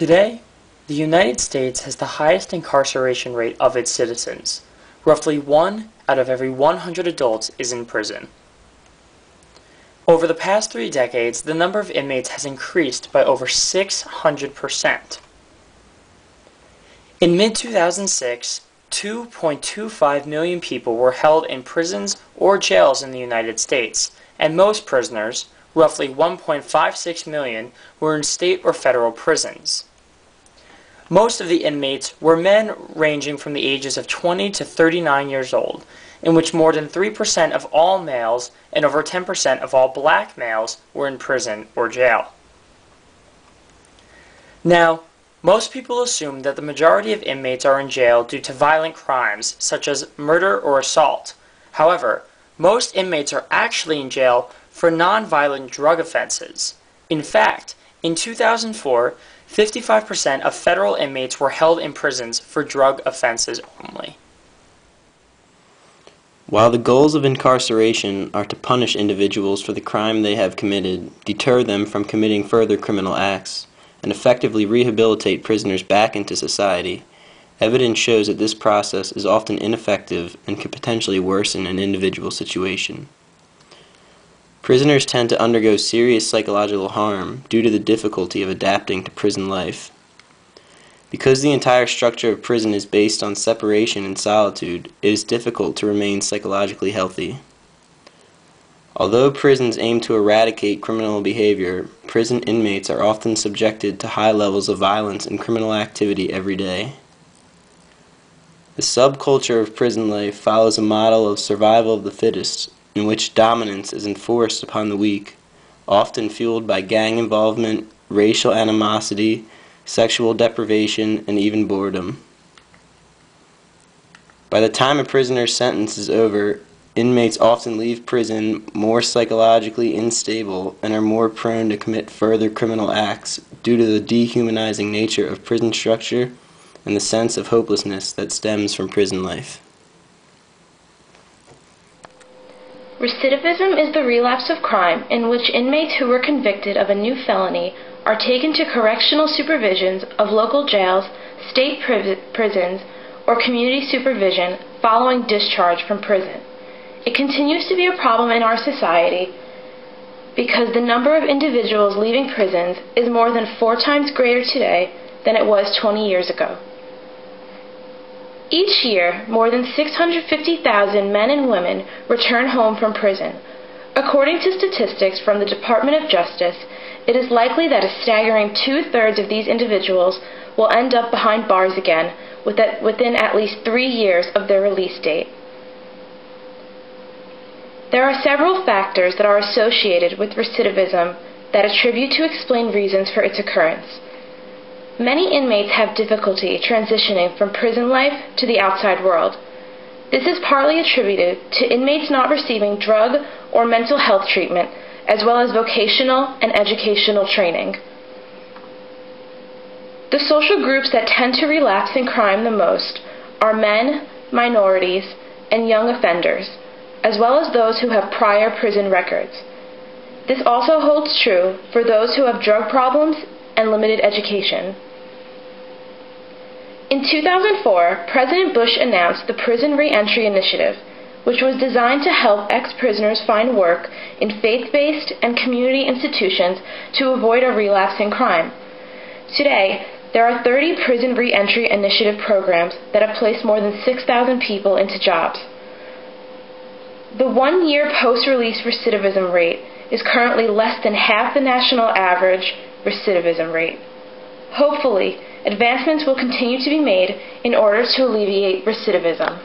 Today, the United States has the highest incarceration rate of its citizens. Roughly 1 out of every 100 adults is in prison. Over the past 3 decades, the number of inmates has increased by over 600%. In mid-2006, 2.25 million people were held in prisons or jails in the United States, and most prisoners, roughly 1.56 million, were in state or federal prisons. Most of the inmates were men ranging from the ages of 20 to 39 years old, in which more than 3% of all males and over 10% of all black males were in prison or jail. Now, most people assume that the majority of inmates are in jail due to violent crimes, such as murder or assault. However, most inmates are actually in jail for non-violent drug offenses. In fact, in 2004, 55% of federal inmates were held in prisons for drug offenses only. While the goals of incarceration are to punish individuals for the crime they have committed, deter them from committing further criminal acts, and effectively rehabilitate prisoners back into society, evidence shows that this process is often ineffective and could potentially worsen an individual situation. Prisoners tend to undergo serious psychological harm due to the difficulty of adapting to prison life. Because the entire structure of prison is based on separation and solitude, it is difficult to remain psychologically healthy. Although prisons aim to eradicate criminal behavior, prison inmates are often subjected to high levels of violence and criminal activity every day. The subculture of prison life follows a model of survival of the fittest, in which dominance is enforced upon the weak, often fueled by gang involvement, racial animosity, sexual deprivation, and even boredom. By the time a prisoner's sentence is over, inmates often leave prison more psychologically unstable and are more prone to commit further criminal acts due to the dehumanizing nature of prison structure and the sense of hopelessness that stems from prison life. Recidivism is the relapse of crime in which inmates who were convicted of a new felony are taken to correctional supervisions of local jails, state prisons, or community supervision following discharge from prison. It continues to be a problem in our society because the number of individuals leaving prisons is more than 4 times greater today than it was 20 years ago. Each year, more than 650,000 men and women return home from prison. According to statistics from the Department of Justice, it is likely that a staggering 2/3 of these individuals will end up behind bars again within at least 3 years of their release date. There are several factors that are associated with recidivism that attribute to explain reasons for its occurrence. Many inmates have difficulty transitioning from prison life to the outside world. This is partly attributed to inmates not receiving drug or mental health treatment, as well as vocational and educational training. The social groups that tend to relapse in crime the most are men, minorities, and young offenders, as well as those who have prior prison records. This also holds true for those who have drug problems and limited education. In 2004, President Bush announced the Prison Reentry Initiative, which was designed to help ex-prisoners find work in faith-based and community institutions to avoid a relapse in crime. Today, there are 30 Prison Reentry Initiative programs that have placed more than 6,000 people into jobs. The 1-year post-release recidivism rate is currently less than half the national average recidivism rate. Hopefully, advancements will continue to be made in order to alleviate recidivism.